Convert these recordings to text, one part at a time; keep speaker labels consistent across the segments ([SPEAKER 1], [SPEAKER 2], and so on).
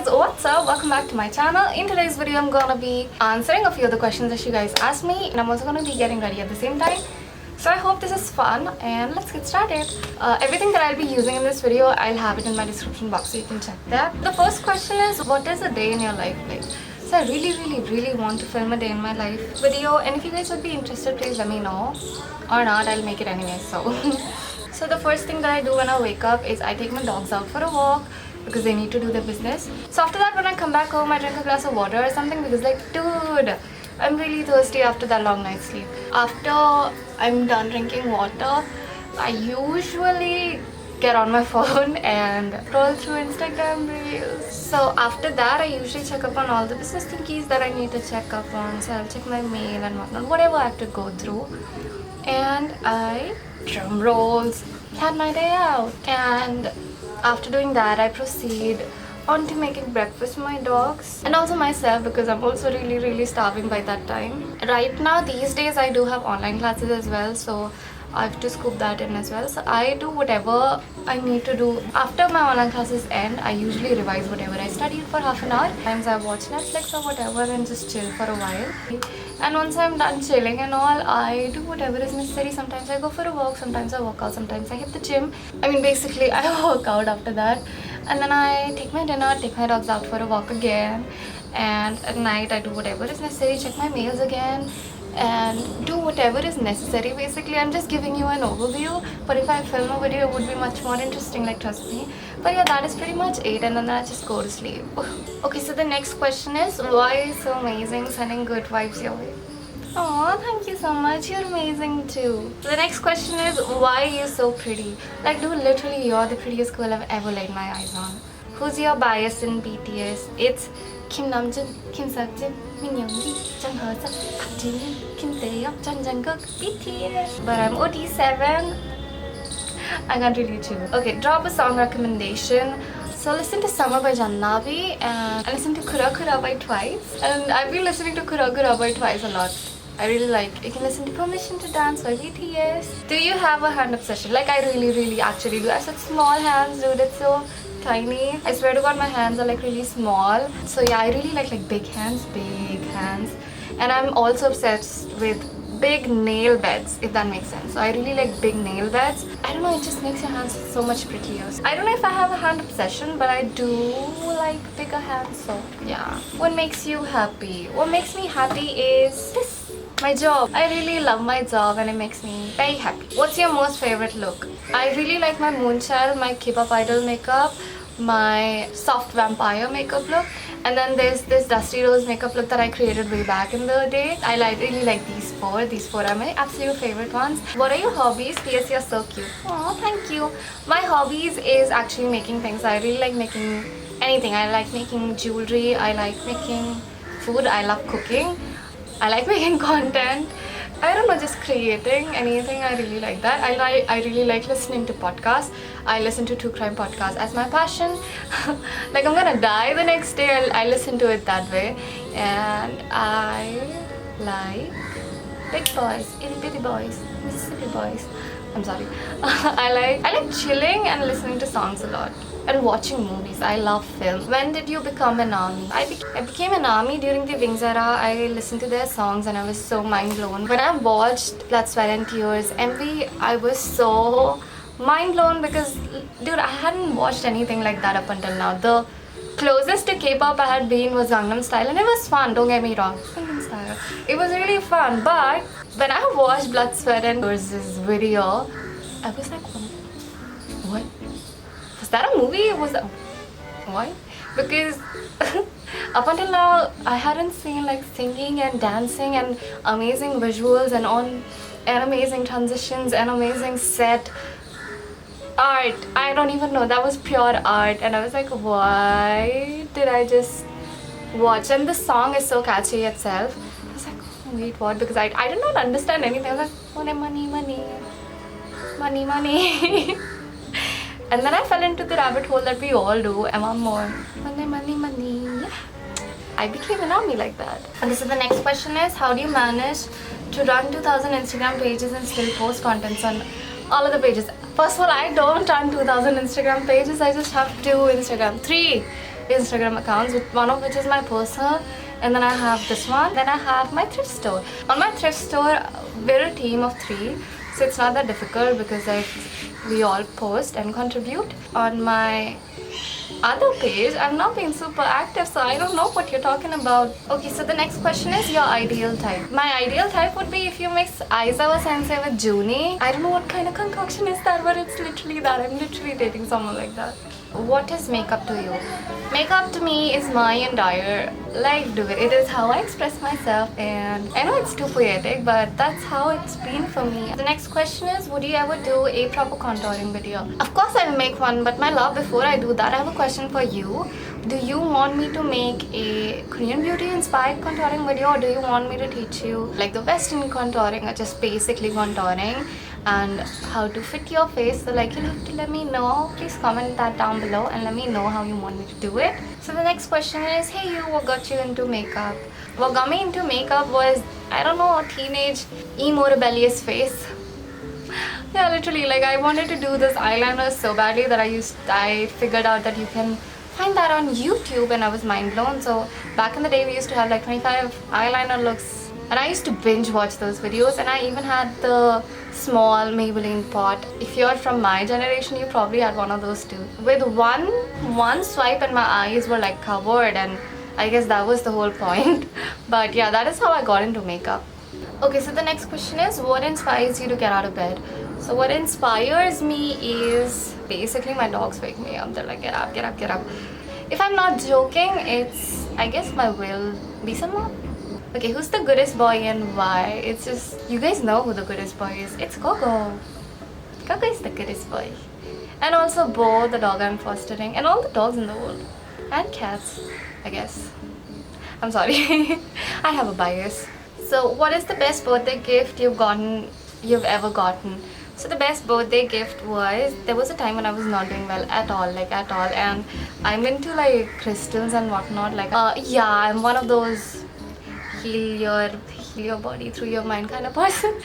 [SPEAKER 1] guys, what's up? Welcome back to my channel. In today's video I'm gonna be answering a few of the questions that you guys asked me, and I'm also gonna be getting ready at the same time. So I hope this is fun, and let's get started. Everything that I'll be using in this video, I'll have it in my description box so you can check that. The first question is, what is a day in your life like? So I really want to film a day in my life video, and if you guys would be interested, please let me know. Or not, I'll make it anyway, so. So the first thing that I do when I wake up is I take my dogs out for a walk because they need to do their business. So after that, when I come back home, I drink a glass of water or something because like, dude, I'm really thirsty after that long night's sleep. After I'm done drinking water, I usually get on my phone and scroll through Instagram reels. So after that, I usually check up on all the business thingies that I need to check up on. So I'll check my mail and whatnot, whatever I have to go through. And I, drum rolls, had my day out. And after doing that, I proceed on to making breakfast for my dogs and also myself because I'm also really starving by that time. Right now, these days, I do have online classes as well, so I have to scoop that in as well. So I do whatever I need to do. After my online classes end, I usually revise whatever I studied for half an hour. Sometimes I watch Netflix or whatever and just chill for a while. And once I'm done chilling and all, I do whatever is necessary. Sometimes I go for a walk, sometimes I work out, sometimes I hit the gym. I mean, basically, I work out after that. And then I take my dinner, take my dogs out for a walk again. And at night, I do whatever is necessary, check my mails again, and do whatever is necessary. Basically, I'm just giving you an overview, but if I film a video, it would be much more interesting, like, trust me. But yeah, that is pretty much it, and then I just go to sleep. Okay, so the next question is, why are you so amazing, sending good vibes your way? Oh, thank you so much. You're amazing too. The next question is, why are you so pretty? Like, dude, literally, you're the prettiest girl I've ever laid my eyes on. Who's your bias in BTS? It's Kim Namjoon, Kim Seokjin, Min Youngri, Jung Hoseok, Park Jimin, Kim Taehyung, Jung Jungkook, BTS. But I'm OT7. I can't really choose. Okay, drop a song recommendation. So listen to Summer by Jannavi and I listen to Kura Kura by Twice. And I've been listening to Kura Kura by Twice a lot. I really like. You can listen to Permission to Dance by BTS. Do you have a hand obsession? Like, I really actually do. I have such small hands, dude. It's so tiny. I swear to God, my hands are like really small. So yeah, I really like big hands. And I'm also obsessed with big nail beds, if that makes sense. So I really like big nail beds. I don't know, it just makes your hands so much prettier. I don't know if I have a hand obsession, but I do like bigger hands, so yeah. What makes you happy? What makes me happy is this, my job. I really love my job and it makes me very happy. What's your most favorite look? I really like my Moonchild, my K-pop idol makeup, my soft vampire makeup look, and then there's this Dusty Rose makeup look that I created way back in the day. I really like these four. These four are my absolute favorite ones. What are your hobbies? P.S. You're so cute. Oh, thank you. My hobbies is actually making things. I really like making anything. I like making jewelry. I like making food. I love cooking. I like making content. I don't know, just creating anything. I really like that. I really like listening to podcasts. I listen to true crime podcasts as my passion. Like, I'm gonna die the next day. I listen to it that way. And I like big boys, itty bitty boys, Mississippi boys. I'm sorry. I like chilling and listening to songs a lot. And watching movies. I love film. When did you become an ARMY? I became an ARMY during the Wings era. I listened to their songs and I was so mind blown. When I watched Blood, Sweat and Tears MV, I was so mind blown because, dude, I hadn't watched anything like that up until now. The closest to K-pop I had been was Gangnam Style, and it was fun, don't get me wrong. Gangnam Style. It was really fun, but when I watched Blood, Sweat and Tears video, I was like, what? Was that a movie? Was that... Why? Because up until now, I hadn't seen like singing and dancing and amazing visuals and amazing transitions and amazing set art. I don't even know. That was pure art. And I was like, why did I just watch? And the song is so catchy itself. I was like, oh, wait, what? Because I did not understand anything. I was like, money. And then I fell into the rabbit hole that we all do. I want more. Money. Yeah. I became an ARMY like that. And this is the next question is, how do you manage to run 2,000 Instagram pages and still post contents on all of the pages? First of all, I don't run 2,000 Instagram pages. I just have 2 Instagram. 3. Instagram accounts, one of which is my personal, and then I have this one. Then I have my thrift store. On my thrift store, we're a team of 3, so it's not that difficult because like we all post and contribute. On my other page, I've not been super active, so I don't know what you're talking about. Okay, so the next question is your ideal type. My ideal type would be if you mix Aizawa Sensei with Junie. I don't know what kind of concoction is that, but it's literally that. I'm literally dating someone like that. What is makeup to you? Makeup to me is my entire life, dude. It is how I express myself, and I know it's too poetic, but that's how it's been for me. The next question is, would you ever do a proper contouring video? Of course I'll make one, but my love, before I do that, I have a question for you. Do you want me to make a Korean beauty inspired contouring video, or do you want me to teach you like the Western contouring, or just basically contouring and how to fit your face? So like, you'll have to let me know. Please comment that down below and let me know how you want me to do it. So the next question is, hey you, what got you into makeup? What got me into makeup was, I don't know, a teenage emo rebellious phase. Yeah, literally, like I wanted to do this eyeliner so badly that I figured out that you can find that on YouTube, and I was mind blown. So back in the day we used to have like 25 eyeliner looks, and I used to binge watch those videos, and I even had the small Maybelline pot. If you're from my generation, you probably had one of those too. With one swipe and my eyes were like covered, and I guess that was the whole point. But yeah, that is how I got into makeup. Okay, so the next question is, what inspires you to get out of bed? So what inspires me is basically my dogs wake me up. They're like, get up, get up, get up. If I'm not joking, it's, I guess, my will be someone. Okay, who's the goodest boy and why? It's just, you guys know who the goodest boy is. It's Gogo. Gogo is the goodest boy. And also Bo, the dog I'm fostering, and all the dogs in the world. And cats, I guess. I'm sorry. I have a bias. So what is the best birthday gift you've ever gotten? So the best birthday gift was, there was a time when I was not doing well at all, and I'm into like crystals and whatnot. Like yeah, I'm one of those heal your body through your mind kind of person.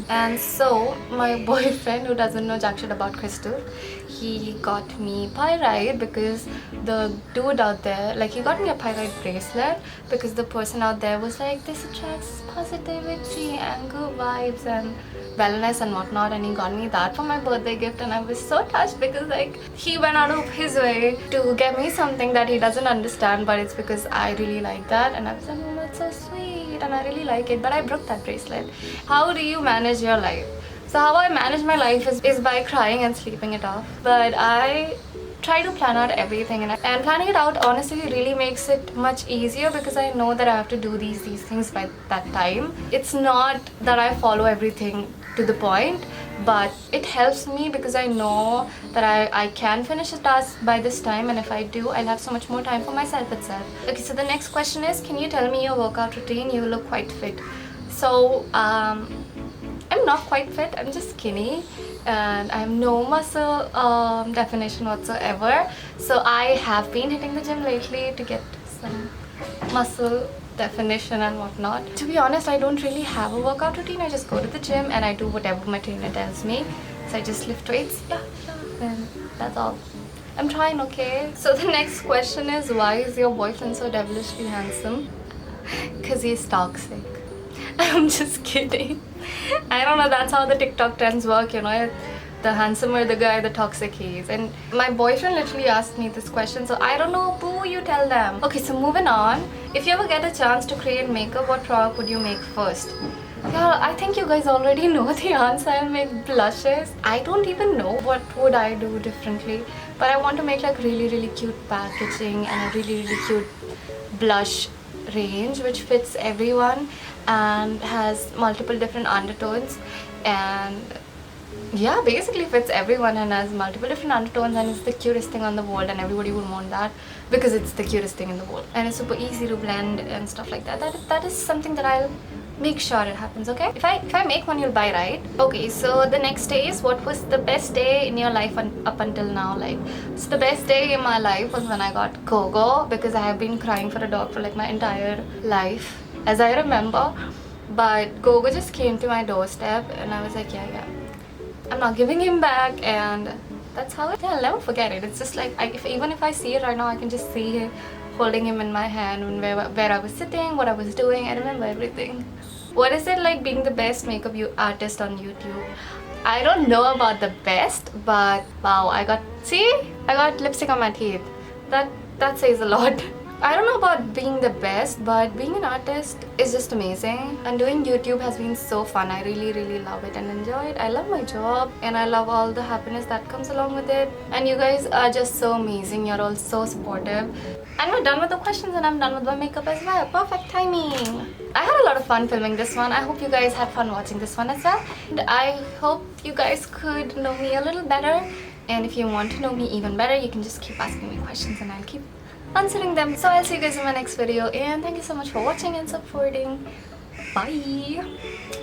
[SPEAKER 1] And so my boyfriend, who doesn't know jack shit about crystal, he got me pyrite because the dude out there, like, he got me a pyrite bracelet because the person out there was like, this attracts positivity and good vibes and wellness and whatnot, and he got me that for my birthday gift. And I was so touched because like he went out of his way to get me something that he doesn't understand, but it's because I really like that. And I was like, oh, that's so sweet and I really like it, but I broke that bracelet. How do you manage your life? So how I manage my life is by crying and sleeping it off. But I try to plan out everything, and planning it out honestly really makes it much easier because I know that I have to do these things by that time. It's not that I follow everything to the point, but it helps me because I know that I can finish a task by this time, and if I do, I'll have so much more time for myself itself. Okay, so the next question is, can you tell me your workout routine? You look quite fit. So I'm not quite fit, I'm just skinny and I have no muscle definition whatsoever. So I have been hitting the gym lately to get some muscle definition and whatnot. To be honest, I don't really have a workout routine. I just go to the gym and I do whatever my trainer tells me. So I just lift weights, yeah, and that's all. I'm trying, okay? So the next question is, why is your boyfriend so devilishly handsome? Because he's toxic. I'm just kidding. I don't know, that's how the TikTok trends work, you know. The handsomer the guy, the toxic he is. And my boyfriend literally asked me this question, so I don't know, boo, you tell them. Okay, so moving on. If you ever get a chance to create makeup, what product would you make first? Yeah, I think you guys already know the answer. I'll make blushes. I don't even know what would I do differently, but I want to make like really cute packaging and a really cute blush range which fits everyone and has multiple different undertones, and yeah, basically fits everyone and has multiple different undertones, and it's the cutest thing on the world, and everybody would want that because it's the cutest thing in the world, and it's super easy to blend and stuff like that. That is something that I'll make sure it happens, okay? If I make one, you'll buy, right? Okay, so the next day is, what was the best day in your life up until now? Like, so the best day in my life was when I got Gogo, because I have been crying for a dog for like my entire life, as I remember. But Gogo just came to my doorstep and I was like, yeah, I'm not giving him back, and that's how it. Yeah, I'll never forget it. It's just like even if I see it right now, I can just see it, holding him in my hand, and where I was sitting, what I was doing. I remember everything. What is it like being the best makeup artist on YouTube? I don't know about the best, but wow, I got lipstick on my teeth. That says a lot. I don't know about being the best, but being an artist is just amazing. And doing YouTube has been so fun. I really love it and enjoy it. I love my job and I love all the happiness that comes along with it. And you guys are just so amazing. You're all so supportive. And we're done with the questions and I'm done with my makeup as well. Perfect timing. I had a lot of fun filming this one. I hope you guys had fun watching this one as well. And I hope you guys could know me a little better. And if you want to know me even better, you can just keep asking me questions and I'll keep answering them. So I'll see you guys in my next video, and thank you so much for watching and supporting. Bye.